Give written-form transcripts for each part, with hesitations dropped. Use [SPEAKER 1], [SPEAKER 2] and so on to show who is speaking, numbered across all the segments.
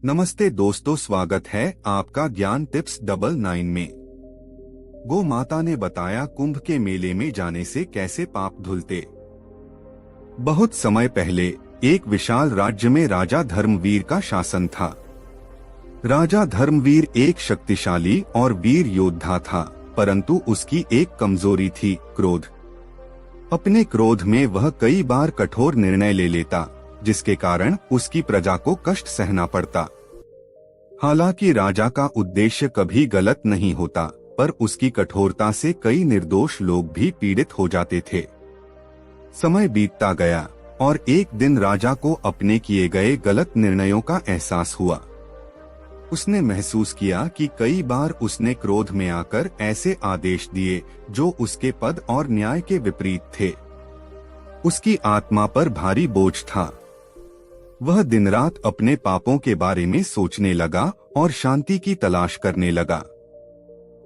[SPEAKER 1] नमस्ते दोस्तों, स्वागत है आपका ज्ञान टिप्स 99 में। गो माता ने बताया कुंभ के मेले में जाने से कैसे पाप धुलते। बहुत समय पहले एक विशाल राज्य में राजा धर्मवीर का शासन था। राजा धर्मवीर एक शक्तिशाली और वीर योद्धा था, परंतु उसकी एक कमजोरी थी, क्रोध। अपने क्रोध में वह कई बार कठोर निर्णय ले लेता, जिसके कारण उसकी प्रजा को कष्ट सहना पड़ता। हालांकि राजा का उद्देश्य कभी गलत नहीं होता, पर उसकी कठोरता से कई निर्दोष लोग भी पीड़ित हो जाते थे। समय बीतता गया और एक दिन राजा को अपने किए गए गलत निर्णयों का एहसास हुआ। उसने महसूस किया कि कई बार उसने क्रोध में आकर ऐसे आदेश दिए जो उसके पद और न्याय के विपरीत थे। उसकी आत्मा पर भारी बोझ था। वह दिन रात अपने पापों के बारे में सोचने लगा और शांति की तलाश करने लगा।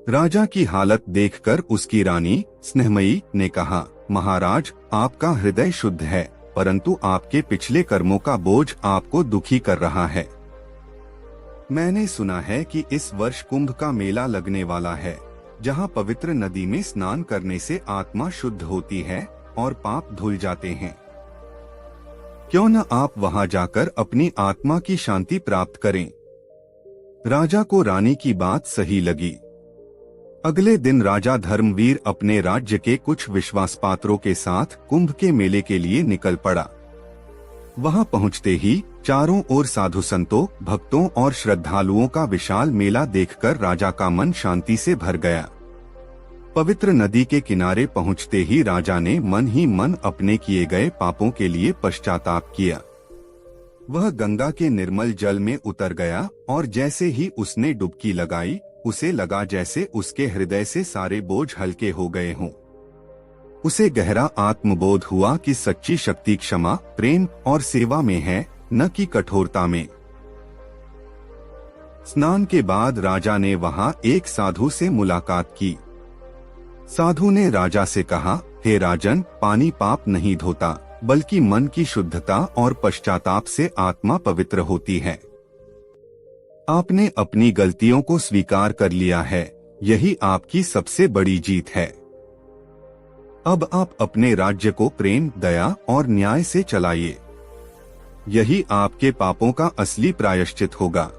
[SPEAKER 1] राजा की हालत देखकर उसकी रानी स्नेहमयी ने कहा, महाराज, आपका हृदय शुद्ध है, परंतु आपके पिछले कर्मों का बोझ आपको दुखी कर रहा है। मैंने सुना है कि इस वर्ष कुंभ का मेला लगने वाला है, जहां पवित्र नदी में स्नान करने से आत्मा शुद्ध होती है और पाप धुल जाते हैं। क्यों न आप वहां जाकर अपनी आत्मा की शांति प्राप्त करें। राजा को रानी की बात सही लगी। अगले दिन राजा धर्मवीर अपने राज्य के कुछ विश्वासपात्रों के साथ कुंभ के मेले के लिए निकल पड़ा। वहां पहुंचते ही चारों ओर साधु संतों, भक्तों और श्रद्धालुओं का विशाल मेला देखकर राजा का मन शांति से भर गया। पवित्र नदी के किनारे पहुंचते ही राजा ने मन ही मन अपने किए गए पापों के लिए पश्चाताप किया। वह गंगा के निर्मल जल में उतर गया और जैसे ही उसने डुबकी लगाई, उसे लगा जैसे उसके हृदय से सारे बोझ हल्के हो गए हों। उसे गहरा आत्मबोध हुआ कि सच्ची शक्ति क्षमा, प्रेम और सेवा में है, न कि कठोरता में। स्नान के बाद राजा ने वहां एक साधु से मुलाकात की। साधु ने राजा से कहा, हे राजन, पानी पाप नहीं धोता, बल्कि मन की शुद्धता और पश्चाताप से आत्मा पवित्र होती है। आपने अपनी गलतियों को स्वीकार कर लिया है, यही आपकी सबसे बड़ी जीत है। अब आप अपने राज्य को प्रेम, दया और न्याय से चलाइए। यही आपके पापों का असली प्रायश्चित होगा।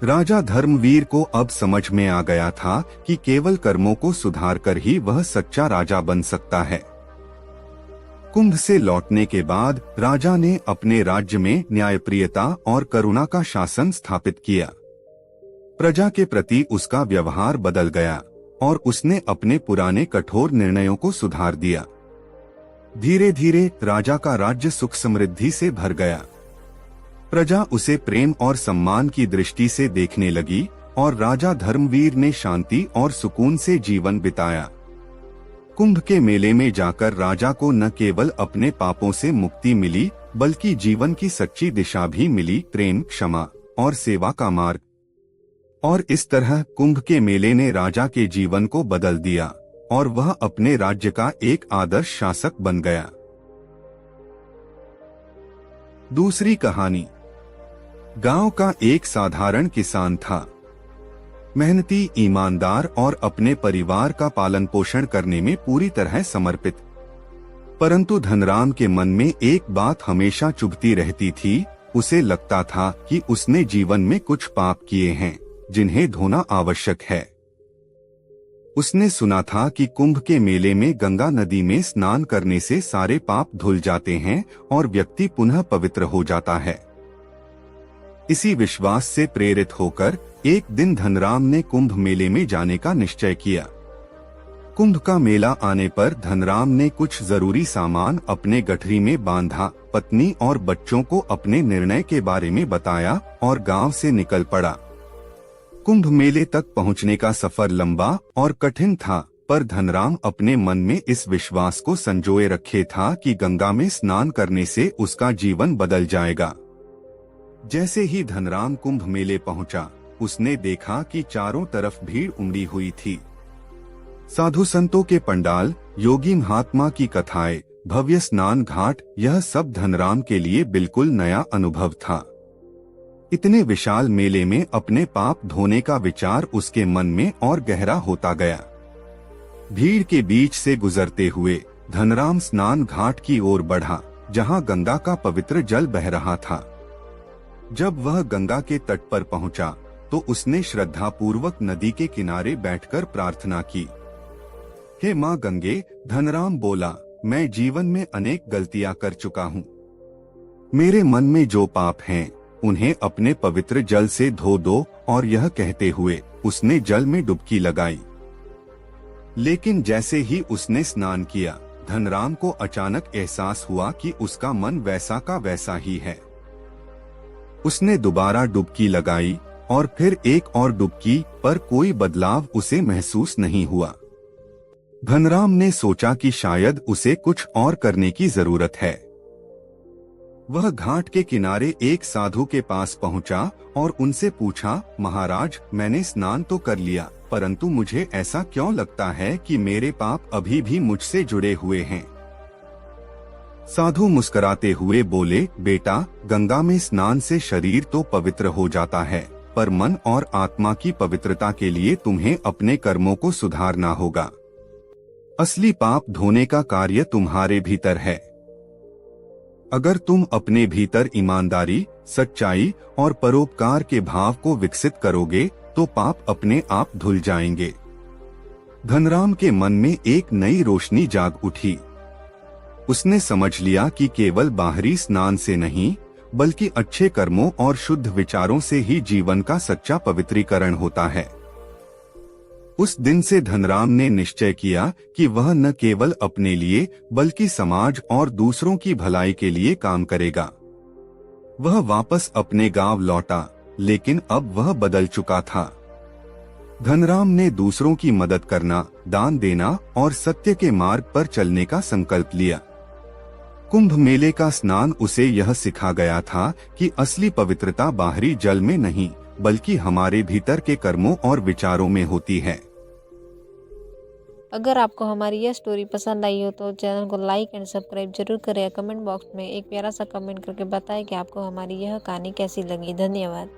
[SPEAKER 1] राजा धर्मवीर को अब समझ में आ गया था कि केवल कर्मों को सुधार कर ही वह सच्चा राजा बन सकता है। कुंभ से लौटने के बाद राजा ने अपने राज्य में न्यायप्रियता और करुणा का शासन स्थापित किया। प्रजा के प्रति उसका व्यवहार बदल गया और उसने अपने पुराने कठोर निर्णयों को सुधार दिया। धीरे धीरे राजा का राज्य सुख समृद्धि से भर गया। प्रजा उसे प्रेम और सम्मान की दृष्टि से देखने लगी और राजा धर्मवीर ने शांति और सुकून से जीवन बिताया। कुंभ के मेले में जाकर राजा को न केवल अपने पापों से मुक्ति मिली, बल्कि जीवन की सच्ची दिशा भी मिली, प्रेम, क्षमा और सेवा का मार्ग। और इस तरह कुंभ के मेले ने राजा के जीवन को बदल दिया और वह अपने राज्य का एक आदर्श शासक बन गया। दूसरी कहानी। गांव का एक साधारण किसान था। मेहनती, ईमानदार और अपने परिवार का पालन पोषण करने में पूरी तरह समर्पित। परंतु धनराम के मन में एक बात हमेशा चुभती रहती थी। उसे लगता था कि उसने जीवन में कुछ पाप किए हैं, जिन्हें धोना आवश्यक है। उसने सुना था कि कुंभ के मेले में गंगा नदी में स्नान करने से सारे पाप धुल जाते हैं और व्यक्ति पुनः पवित्र हो जाता है। इसी विश्वास से प्रेरित होकर एक दिन धनराम ने कुंभ मेले में जाने का निश्चय किया। कुंभ का मेला आने पर धनराम ने कुछ जरूरी सामान अपने गठरी में बांधा, पत्नी और बच्चों को अपने निर्णय के बारे में बताया और गांव से निकल पड़ा। कुंभ मेले तक पहुंचने का सफर लंबा और कठिन था, पर धनराम अपने मन में इस विश्वास को संजोए रखे था कि गंगा में स्नान करने से उसका जीवन बदल जाएगा। जैसे ही धनराम कुंभ मेले पहुंचा, उसने देखा कि चारों तरफ भीड़ उमड़ी हुई थी। साधु संतों के पंडाल, योगी महात्मा की कथाएं, भव्य स्नान घाट, यह सब धनराम के लिए बिल्कुल नया अनुभव था। इतने विशाल मेले में अपने पाप धोने का विचार उसके मन में और गहरा होता गया। भीड़ के बीच से गुजरते हुए धनराम स्नान घाट की ओर बढ़ा, जहां गंगा का पवित्र जल बह रहा था। जब वह गंगा के तट पर पहुंचा, तो उसने श्रद्धापूर्वक नदी के किनारे बैठकर प्रार्थना की। हे मां गंगे, धनराम बोला, मैं जीवन में अनेक गलतियां कर चुका हूँ। मेरे मन में जो पाप हैं, उन्हें अपने पवित्र जल से धो दो। और यह कहते हुए उसने जल में डुबकी लगाई। लेकिन जैसे ही उसने स्नान किया, धनराम को अचानक एहसास हुआ कि उसका मन वैसा का वैसा ही है। उसने दोबारा डुबकी लगाई और फिर एक और डुबकी, पर कोई बदलाव उसे महसूस नहीं हुआ। धनराम ने सोचा कि शायद उसे कुछ और करने की जरूरत है। वह घाट के किनारे एक साधु के पास पहुंचा और उनसे पूछा, महाराज, मैंने स्नान तो कर लिया, परंतु मुझे ऐसा क्यों लगता है कि मेरे पाप अभी भी मुझसे जुड़े हुए हैं। साधु मुस्कुराते हुए बोले, बेटा, गंगा में स्नान से शरीर तो पवित्र हो जाता है, पर मन और आत्मा की पवित्रता के लिए तुम्हें अपने कर्मों को सुधारना होगा। असली पाप धोने का कार्य तुम्हारे भीतर है। अगर तुम अपने भीतर ईमानदारी, सच्चाई और परोपकार के भाव को विकसित करोगे, तो पाप अपने आप धुल जाएंगे। धनराम के मन में एक नई रोशनी जाग उठी। उसने समझ लिया कि केवल बाहरी स्नान से नहीं, बल्कि अच्छे कर्मों और शुद्ध विचारों से ही जीवन का सच्चा पवित्रीकरण होता है। उस दिन से धनराम ने निश्चय किया कि वह न केवल अपने लिए, बल्कि समाज और दूसरों की भलाई के लिए काम करेगा। वह वापस अपने गांव लौटा, लेकिन अब वह बदल चुका था। धनराम ने दूसरों की मदद करना, दान देना और सत्य के मार्ग पर चलने का संकल्प लिया। कुंभ मेले का स्नान उसे यह सिखा गया था कि असली पवित्रता बाहरी जल में नहीं, बल्कि हमारे भीतर के कर्मों और विचारों में होती है।
[SPEAKER 2] अगर आपको हमारी यह स्टोरी पसंद आई हो तो चैनल को लाइक एंड सब्सक्राइब जरूर करें। कमेंट बॉक्स में एक प्यारा सा कमेंट करके बताएं कि आपको हमारी यह कहानी कैसी लगी। धन्यवाद।